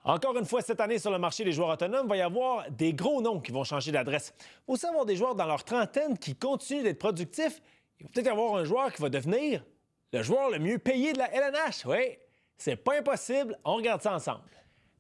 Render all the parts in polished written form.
Encore une fois, cette année, sur le marché des joueurs autonomes, il va y avoir des gros noms qui vont changer d'adresse. Il va aussi avoir des joueurs dans leur trentaine qui continuent d'être productifs. Il va peut-être y avoir un joueur qui va devenir le joueur le mieux payé de la LNH. Oui, c'est pas impossible. On regarde ça ensemble.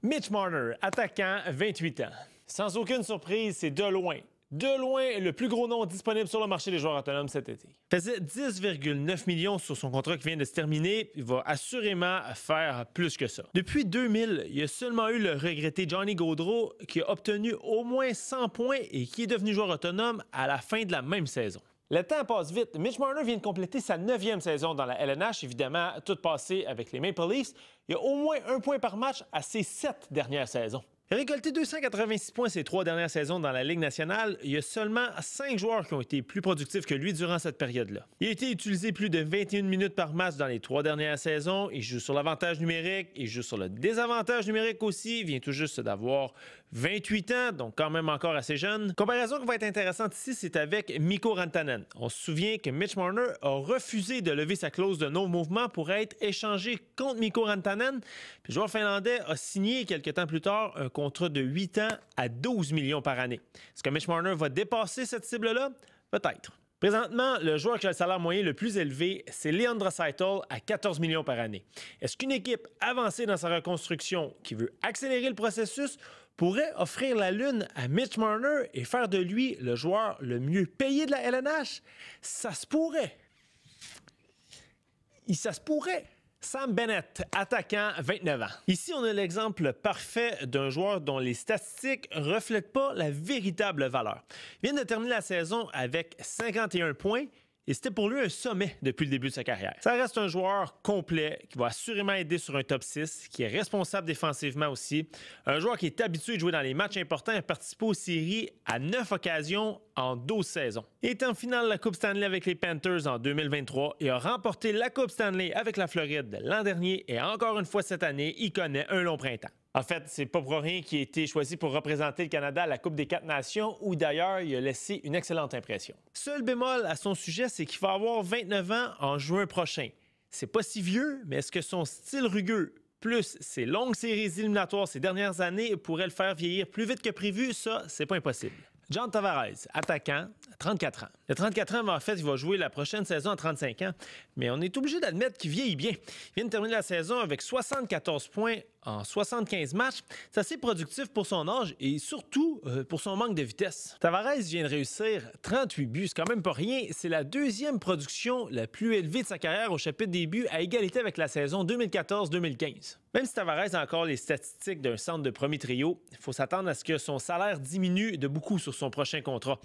Mitch Marner, attaquant, 28 ans. Sans aucune surprise, c'est de loin le plus gros nom disponible sur le marché des joueurs autonomes cet été. Il faisait 10,9 millions sur son contrat qui vient de se terminer. Il va assurément faire plus que ça. Depuis 2000, il y a seulement eu le regretté Johnny Gaudreau qui a obtenu au moins 100 points et qui est devenu joueur autonome à la fin de la même saison. Le temps passe vite. Mitch Marner vient de compléter sa 9e saison dans la LNH, évidemment, toute passée avec les Maple Leafs. Il y a au moins 1 point par match à ses 7 dernières saisons. Il a récolté 286 points ces 3 dernières saisons dans la Ligue nationale. Il y a seulement 5 joueurs qui ont été plus productifs que lui durant cette période-là. Il a été utilisé plus de 21 minutes par match dans les 3 dernières saisons. Il joue sur l'avantage numérique, il joue sur le désavantage numérique aussi. Il vient tout juste d'avoir 28 ans, donc quand même encore assez jeune. Comparaison qui va être intéressante ici, c'est avec Mikko Rantanen. On se souvient que Mitch Marner a refusé de lever sa clause de non-mouvement pour être échangé contre Mikko Rantanen. Puis le joueur finlandais a signé quelques temps plus tard un contrat de 8 ans à 12 millions par année. Est-ce que Mitch Marner va dépasser cette cible-là? Peut-être. Présentement, le joueur qui a le salaire moyen le plus élevé, c'est Leon Draisaitl à 14 millions par année. Est-ce qu'une équipe avancée dans sa reconstruction qui veut accélérer le processus pourrait offrir la lune à Mitch Marner et faire de lui le joueur le mieux payé de la LNH? Ça se pourrait. Ça se pourrait. Sam Bennett, attaquant, 29 ans. Ici, on a l'exemple parfait d'un joueur dont les statistiques ne reflètent pas la véritable valeur. Il vient de terminer la saison avec 51 points et c'était pour lui un sommet depuis le début de sa carrière. Ça reste un joueur complet qui va assurément aider sur un top 6, qui est responsable défensivement aussi. Un joueur qui est habitué de jouer dans les matchs importants et a participé aux séries à 9 occasions en 12 saisons. Il est en finale de la Coupe Stanley avec les Panthers en 2023 et a remporté la Coupe Stanley avec la Floride l'an dernier et encore une fois cette année, il connaît un long printemps. En fait, c'est pas pour rien qu'il a été choisi pour représenter le Canada à la Coupe des 4 Nations, où d'ailleurs, il a laissé une excellente impression. Seul bémol à son sujet, c'est qu'il va avoir 29 ans en juin prochain. C'est pas si vieux, mais est-ce que son style rugueux, plus ses longues séries éliminatoires ces dernières années, pourraient le faire vieillir plus vite que prévu? Ça, c'est pas impossible. John Tavares, attaquant, 34 ans. Le 34 ans, en fait, il va jouer la prochaine saison à 35 ans, mais on est obligé d'admettre qu'il vieillit bien. Il vient de terminer la saison avec 74 points en 75 matchs. C'est assez productif pour son âge et surtout pour son manque de vitesse. Tavares vient de réussir 38 buts, c'est quand même pas rien. C'est la 2e production la plus élevée de sa carrière au chapitre des buts, à égalité avec la saison 2014-2015. Même si Tavares a encore les statistiques d'un centre de premier trio, il faut s'attendre à ce que son salaire diminue de beaucoup sur son prochain contrat.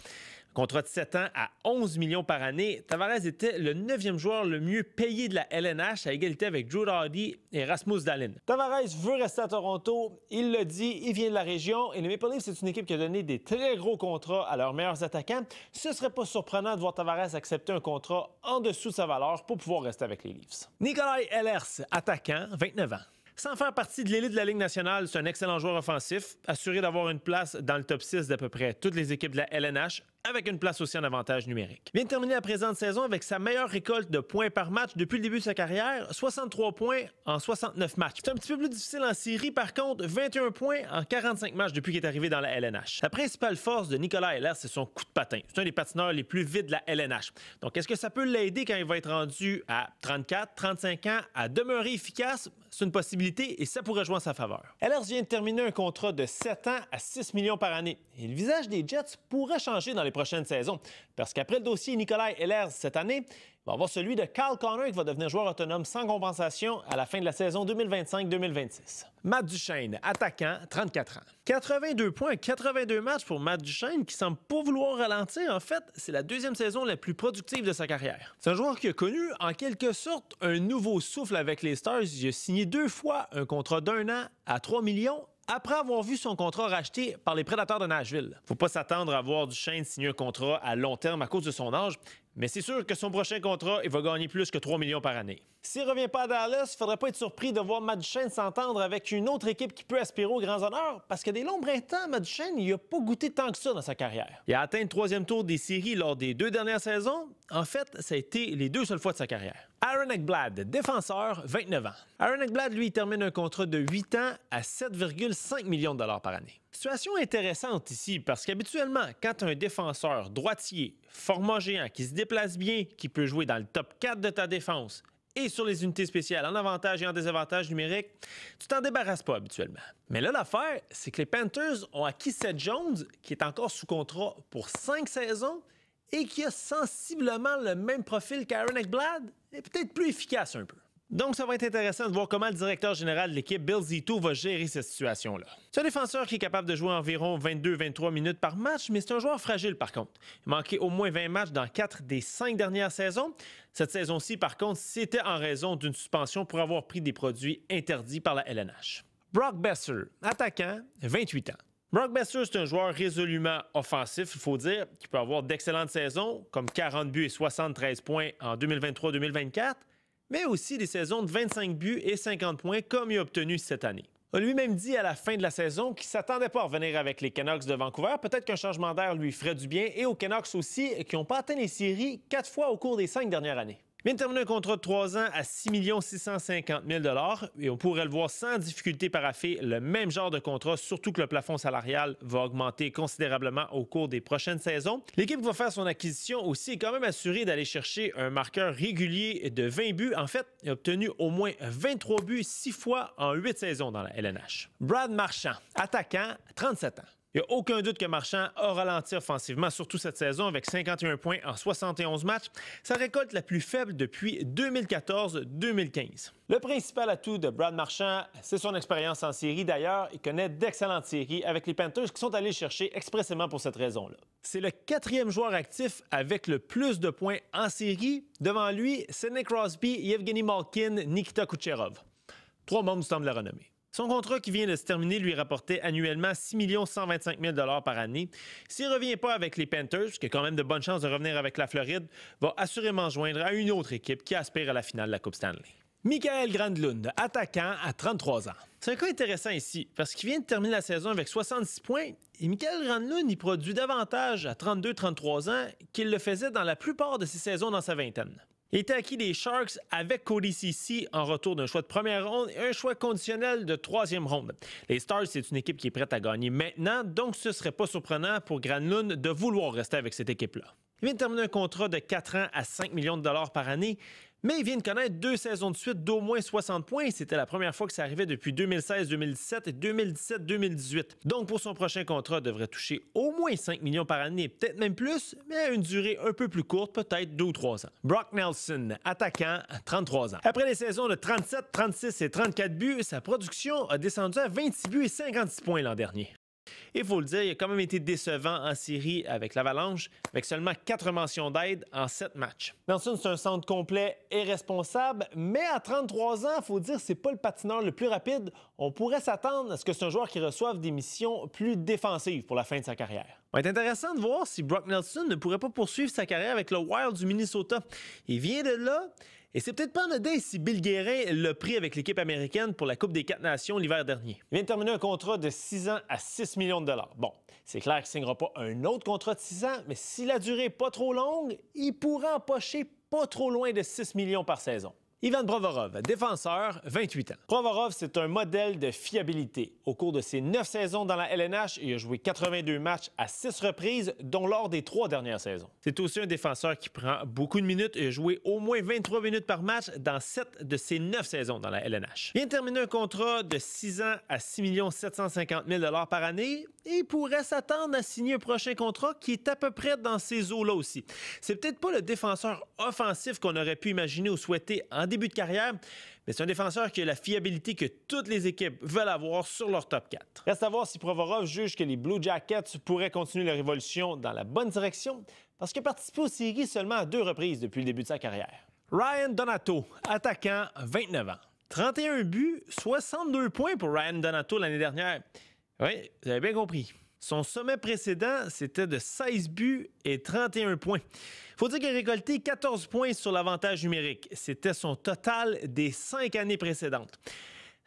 Contrat de 7 ans à 11 millions par année, Tavares était le 9e joueur le mieux payé de la LNH à égalité avec Drew Doughty et Rasmus Dahlin. Tavares veut rester à Toronto, il l'a dit, il vient de la région et les Maple Leafs, c'est une équipe qui a donné des très gros contrats à leurs meilleurs attaquants. Ce serait pas surprenant de voir Tavares accepter un contrat en dessous de sa valeur pour pouvoir rester avec les Leafs. Nikolai Ehlers, attaquant, 29 ans. Sans faire partie de l'élite de la Ligue nationale, c'est un excellent joueur offensif, assuré d'avoir une place dans le top 6 d'à peu près toutes les équipes de la LNH, avec une place aussi en avantage numérique. Il vient de terminer la présente saison avec sa meilleure récolte de points par match depuis le début de sa carrière, 63 points en 69 matchs. C'est un petit peu plus difficile en série, par contre, 21 points en 45 matchs depuis qu'il est arrivé dans la LNH. La principale force de Nikolai Ehlers, c'est son coup de patin. C'est un des patineurs les plus vite de la LNH. Donc, est-ce que ça peut l'aider quand il va être rendu à 34, 35 ans à demeurer efficace? C'est une possibilité et ça pourrait jouer en sa faveur. Ehlers vient de terminer un contrat de 7 ans à 6 millions par année. Et le visage des Jets pourrait changer dans les prochaines saisons. Parce qu'après le dossier Nikolai Ehlers cette année, il va y avoir celui de Kyle Connor qui va devenir joueur autonome sans compensation à la fin de la saison 2025-2026. Matt Duchene, attaquant, 34 ans. 82 points, 82 matchs pour Matt Duchene qui semble pas vouloir ralentir. En fait, c'est la 2e saison la plus productive de sa carrière. C'est un joueur qui a connu en quelque sorte un nouveau souffle avec les Stars. Il a signé 2 fois un contrat d'1 an à 3 millions après avoir vu son contrat racheté par les Prédateurs de Nashville. Faut pas s'attendre à voir Duchene signer un contrat à long terme à cause de son âge, Mais c'est sûr que son prochain contrat, il va gagner plus que 3 millions par année. S'il ne revient pas à Dallas, il ne faudrait pas être surpris de voir Matt Duchene s'entendre avec une autre équipe qui peut aspirer aux grands honneurs, parce que des longs printemps, Matt Duchene, il n'a pas goûté tant que ça dans sa carrière. Il a atteint le 3e tour des séries lors des 2 dernières saisons. En fait, ça a été les 2 seules fois de sa carrière. Aaron Ekblad, défenseur, 29 ans. Aaron Ekblad, lui, termine un contrat de 8 ans à 7,5 millions de dollars par année. Situation intéressante ici, parce qu'habituellement, quand tu as un défenseur droitier, format géant, qui se déplace bien, qui peut jouer dans le top 4 de ta défense, et sur les unités spéciales en avantage et en désavantage numérique, tu t'en débarrasses pas habituellement. Mais là, l'affaire, c'est que les Panthers ont acquis Seth Jones, qui est encore sous contrat pour 5 saisons et qui a sensiblement le même profil qu'Aaron Ekblad, et peut-être plus efficace un peu. Donc, ça va être intéressant de voir comment le directeur général de l'équipe, Bill Zito, va gérer cette situation-là. C'est un défenseur qui est capable de jouer environ 22-23 minutes par match, mais c'est un joueur fragile par contre. Il manquait au moins 20 matchs dans 4 des 5 dernières saisons. Cette saison-ci, par contre, c'était en raison d'une suspension pour avoir pris des produits interdits par la LNH. Brock Boeser, attaquant, 28 ans. Brock Boeser, c'est un joueur résolument offensif, il faut dire, qui peut avoir d'excellentes saisons, comme 40 buts et 73 points en 2023-2024, mais aussi des saisons de 25 buts et 50 points comme il a obtenu cette année. Il a lui-même dit à la fin de la saison qu'il ne s'attendait pas à revenir avec les Canucks de Vancouver. Peut-être qu'un changement d'air lui ferait du bien, et aux Canucks aussi, qui n'ont pas atteint les séries 4 fois au cours des 5 dernières années. Il vient de terminer un contrat de 3 ans à 6 650 000 $ et on pourrait le voir sans difficulté paraffer le même genre de contrat, surtout que le plafond salarial va augmenter considérablement au cours des prochaines saisons. L'équipe qui va faire son acquisition aussi est quand même assurée d'aller chercher un marqueur régulier de 20 buts. En fait, il a obtenu au moins 23 buts 6 fois en 8 saisons dans la LNH. Brad Marchand, attaquant, 37 ans. Il n'y a aucun doute que Marchand a ralenti offensivement, surtout cette saison, avec 51 points en 71 matchs. Sa récolte la plus faible depuis 2014-2015. Le principal atout de Brad Marchand, c'est son expérience en série. D'ailleurs, il connaît d'excellentes séries avec les Panthers qui sont allés chercher expressément pour cette raison-là. C'est le 4e joueur actif avec le plus de points en série. Devant lui, Sidney Crosby, Yevgeny Malkin, Nikita Kucherov. 3 membres du Temple de la renommée. Son contrat qui vient de se terminer lui rapportait annuellement 6 125 000 $ par année. S'il ne revient pas avec les Panthers, qui a quand même de bonnes chances de revenir avec la Floride, va assurément joindre à une autre équipe qui aspire à la finale de la Coupe Stanley. Mikael Granlund, attaquant à 33 ans. C'est un cas intéressant ici, parce qu'il vient de terminer la saison avec 66 points, et Mikael Granlund y produit davantage à 32-33 ans qu'il le faisait dans la plupart de ses saisons dans sa vingtaine. Il était acquis des Sharks avec Cody Ceci en retour d'un choix de première ronde et un choix conditionnel de 3e ronde. Les Stars, c'est une équipe qui est prête à gagner maintenant, donc ce ne serait pas surprenant pour Granlund de vouloir rester avec cette équipe-là. Il vient de terminer un contrat de 4 ans à 5 millions de dollars par année, mais il vient de connaître 2 saisons de suite d'au moins 60 points. C'était la première fois que ça arrivait depuis 2016-2017 et 2017-2018. Donc, pour son prochain contrat, il devrait toucher au moins 5 millions par année, peut-être même plus, mais à une durée un peu plus courte, peut-être 2 ou 3 ans. Brock Nelson, attaquant, 33 ans. Après les saisons de 37, 36 et 34 buts, sa production a descendu à 26 buts et 56 points l'an dernier. Il faut le dire, il a quand même été décevant en série avec l'Avalanche, avec seulement 4 mentions d'aide en 7 matchs. Nelson, c'est un centre complet et responsable, mais à 33 ans, il faut dire que c'est pas le patineur le plus rapide. On pourrait s'attendre à ce que c'est un joueur qui reçoive des missions plus défensives pour la fin de sa carrière. Il va être intéressant de voir si Brock Nelson ne pourrait pas poursuivre sa carrière avec le Wild du Minnesota. Il vient de là. Et c'est peut-être pas anodin si Bill Guérin l'a pris avec l'équipe américaine pour la Coupe des 4 Nations l'hiver dernier. Il vient de terminer un contrat de 6 ans à 6 millions de dollars. Bon, c'est clair qu'il ne signera pas un autre contrat de 6 ans, mais si la durée n'est pas trop longue, il pourra empocher pas trop loin de 6 millions par saison. Ivan Provorov, défenseur, 28 ans. Provorov, c'est un modèle de fiabilité. Au cours de ses 9 saisons dans la LNH, il a joué 82 matchs à 6 reprises, dont lors des 3 dernières saisons. C'est aussi un défenseur qui prend beaucoup de minutes et a joué au moins 23 minutes par match dans 7 de ses 9 saisons dans la LNH. Il vient de terminer un contrat de 6 ans à 6 750 000 $ par année et pourrait s'attendre à signer un prochain contrat qui est à peu près dans ces eaux-là aussi. C'est peut-être pas le défenseur offensif qu'on aurait pu imaginer ou souhaiter en début de carrière, mais c'est un défenseur qui a la fiabilité que toutes les équipes veulent avoir sur leur top 4. Reste à voir si Provorov juge que les Blue Jackets pourraient continuer leur évolution dans la bonne direction, parce qu'il a participé aux séries seulement à 2 reprises depuis le début de sa carrière. Ryan Donato, attaquant, 29 ans. 31 buts, 62 points pour Ryan Donato l'année dernière. Oui, vous avez bien compris. Son sommet précédent, c'était de 16 buts et 31 points. Il faut dire qu'il a récolté 14 points sur l'avantage numérique. C'était son total des 5 années précédentes.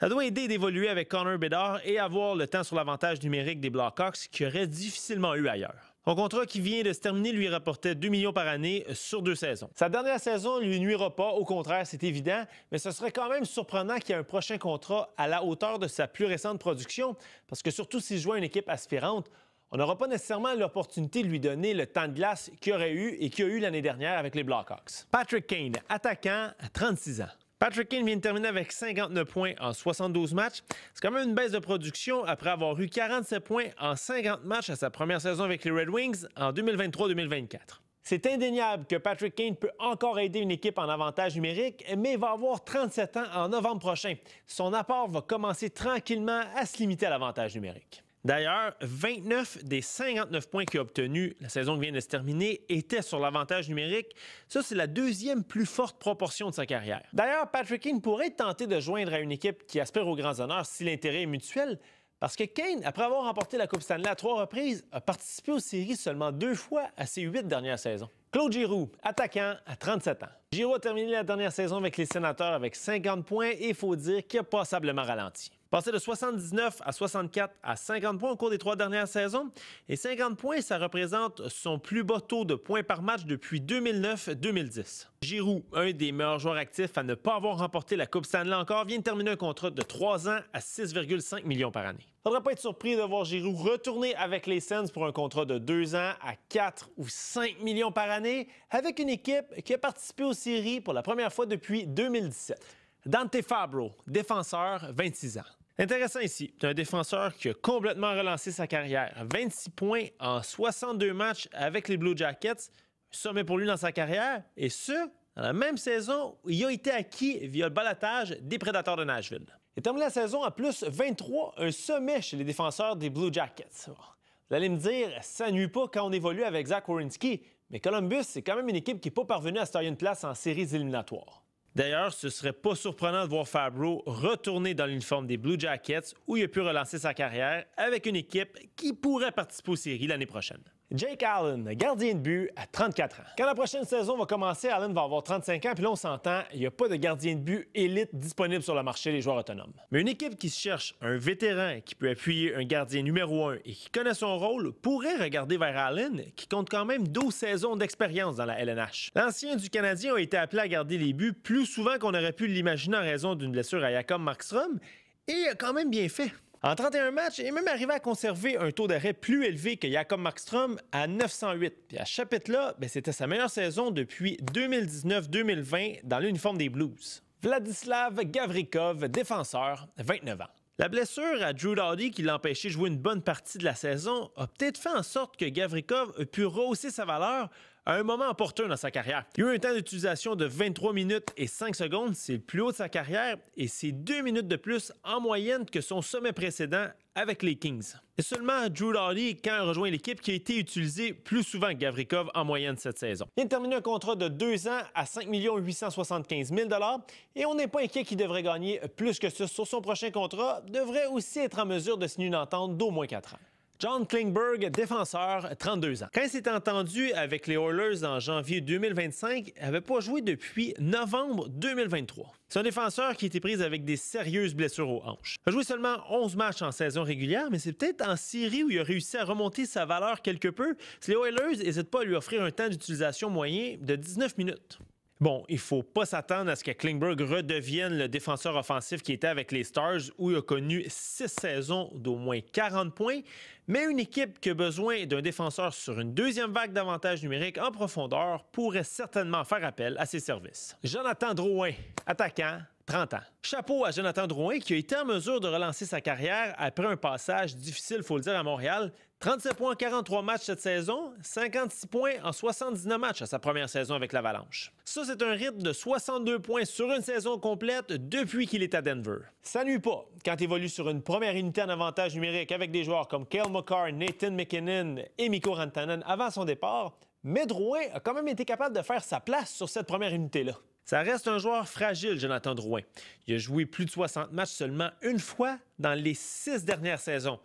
Ça doit aider d'évoluer avec Connor Bedard et avoir le temps sur l'avantage numérique des Blackhawks qu'il aurait difficilement eu ailleurs. Son contrat qui vient de se terminer lui rapportait 2 millions par année sur 2 saisons. Sa dernière saison ne lui nuira pas, au contraire, c'est évident, mais ce serait quand même surprenant qu'il y ait un prochain contrat à la hauteur de sa plus récente production, parce que surtout s'il joue à une équipe aspirante, on n'aura pas nécessairement l'opportunité de lui donner le temps de glace qu'il aurait eu et qu'il a eu l'année dernière avec les Blackhawks. Patrick Kane, attaquant à 36 ans. Patrick Kane vient de terminer avec 59 points en 72 matchs. C'est quand même une baisse de production après avoir eu 47 points en 50 matchs à sa première saison avec les Red Wings en 2023-2024. C'est indéniable que Patrick Kane peut encore aider une équipe en avantage numérique, mais il va avoir 37 ans en novembre prochain. Son apport va commencer tranquillement à se limiter à l'avantage numérique. D'ailleurs, 29 des 59 points qu'il a obtenus la saison qui vient de se terminer étaient sur l'avantage numérique. Ça, c'est la deuxième plus forte proportion de sa carrière. D'ailleurs, Patrick Kane pourrait être tenté de joindre à une équipe qui aspire aux grands honneurs si l'intérêt est mutuel, parce que Kane, après avoir remporté la Coupe Stanley à 3 reprises, a participé aux séries seulement 2 fois à ses 8 dernières saisons. Claude Giroux, attaquant à 37 ans. Giroux a terminé la dernière saison avec les Sénateurs avec 50 points et il faut dire qu'il a passablement ralenti. Passé de 79 à 64 à 50 points au cours des 3 dernières saisons. Et 50 points, ça représente son plus bas taux de points par match depuis 2009-2010. Giroux, un des meilleurs joueurs actifs à ne pas avoir remporté la Coupe Stanley encore, vient de terminer un contrat de 3 ans à 6,5 millions par année. Faudra pas être surpris de voir Giroux retourner avec les Sens pour un contrat de 2 ans à 4 ou 5 millions par année avec une équipe qui a participé aux séries pour la première fois depuis 2017. Dante Fabbro, défenseur, 26 ans. Intéressant ici, c'est un défenseur qui a complètement relancé sa carrière. 26 points en 62 matchs avec les Blue Jackets, un sommet pour lui dans sa carrière, et ce, dans la même saison où il a été acquis via le ballottage des Prédateurs de Nashville. Il a terminé la saison à plus 23, un sommet chez les défenseurs des Blue Jackets. Vous allez me dire, ça nuit pas quand on évolue avec Zach Werenski, mais Columbus, c'est quand même une équipe qui n'est pas parvenue à se tailler une place en séries éliminatoires. D'ailleurs, ce serait pas surprenant de voir Fabbro retourner dans l'uniforme des Blue Jackets où il a pu relancer sa carrière avec une équipe qui pourrait participer aux séries l'année prochaine. Jake Allen, gardien de but à 34 ans. Quand la prochaine saison va commencer, Allen va avoir 35 ans, puis là, on s'entend, il n'y a pas de gardien de but élite disponible sur le marché des joueurs autonomes. Mais une équipe qui cherche un vétéran qui peut appuyer un gardien numéro 1 et qui connaît son rôle pourrait regarder vers Allen, qui compte quand même 12 saisons d'expérience dans la LNH. L'ancien du Canadien a été appelé à garder les buts plus souvent qu'on aurait pu l'imaginer en raison d'une blessure à Jakob Markstrom, et il a quand même bien fait. En 31 matchs, il est même arrivé à conserver un taux d'arrêt plus élevé que Jakob Markstrom à 908. Puis à ce chapitre-là, c'était sa meilleure saison depuis 2019-2020 dans l'uniforme des Blues. Vladislav Gavrikov, défenseur, 29 ans. La blessure à Drew Doughty qui l'a empêché de jouer une bonne partie de la saison a peut-être fait en sorte que Gavrikov a pu rehausser sa valeur à un moment opportun dans sa carrière. Il a eu un temps d'utilisation de 23 minutes et 5 secondes, c'est le plus haut de sa carrière, et c'est 2 minutes de plus en moyenne que son sommet précédent avec les Kings. C'est seulement Drew Doughty, quand il a rejoint l'équipe, qui a été utilisé plus souvent que Gavrikov en moyenne cette saison. Il vient de terminer un contrat de 2 ans à 5 875 000 $ et on n'est pas inquiet qu'il devrait gagner plus que ça sur son prochain contrat, devrait aussi être en mesure de signer une entente d'au moins 4 ans. John Klingberg, défenseur, 32 ans. Quand il s'est entendu avec les Oilers en janvier 2025, il n'avait pas joué depuis novembre 2023. C'est un défenseur qui a été pris avec des sérieuses blessures aux hanches. Il a joué seulement 11 matchs en saison régulière, mais c'est peut-être en série où il a réussi à remonter sa valeur quelque peu si les Oilers n'hésitent pas à lui offrir un temps d'utilisation moyen de 19 minutes. Bon, il ne faut pas s'attendre à ce que Klingberg redevienne le défenseur offensif qui était avec les Stars, où il a connu 6 saisons d'au moins 40 points, mais une équipe qui a besoin d'un défenseur sur une deuxième vague d'avantages numériques en profondeur pourrait certainement faire appel à ses services. Jonathan Drouin, attaquant, 30 ans. Chapeau à Jonathan Drouin qui a été en mesure de relancer sa carrière après un passage difficile, il faut le dire, à Montréal. 37 points en 43 matchs cette saison, 56 points en 79 matchs à sa première saison avec l'Avalanche. Ça, c'est un rythme de 62 points sur une saison complète depuis qu'il est à Denver. Ça nuit pas quand il évolue sur une première unité en avantage numérique avec des joueurs comme Cale Makar, Nathan MacKinnon et Mikko Rantanen avant son départ, mais Drouin a quand même été capable de faire sa place sur cette première unité-là. Ça reste un joueur fragile, Jonathan Drouin. Il a joué plus de 60 matchs seulement une fois dans les 6 dernières saisons.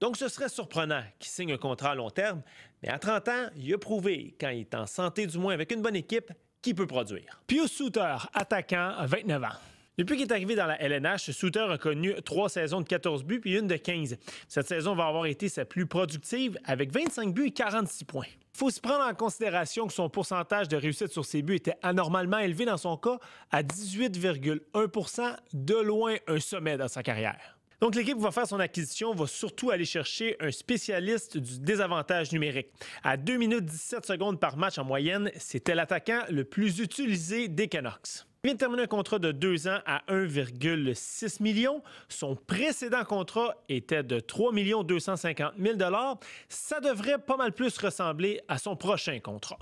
Donc ce serait surprenant qu'il signe un contrat à long terme, mais à 30 ans, il a prouvé, quand il est en santé du moins avec une bonne équipe, qu'il peut produire. Pius Suter, attaquant, 29 ans. Depuis qu'il est arrivé dans la LNH, Suter a connu 3 saisons de 14 buts puis une de 15. Cette saison va avoir été sa plus productive avec 25 buts et 46 points. Il faut aussi prendre en considération que son pourcentage de réussite sur ses buts était anormalement élevé dans son cas à 18,1 %, de loin un sommet dans sa carrière. Donc, l'équipe qui va faire son acquisition va surtout aller chercher un spécialiste du désavantage numérique. À 2 minutes 17 secondes par match en moyenne, c'était l'attaquant le plus utilisé des Canucks. Il vient de terminer un contrat de 2 ans à 1,6 million. Son précédent contrat était de 3 250 000 $. Ça devrait pas mal plus ressembler à son prochain contrat.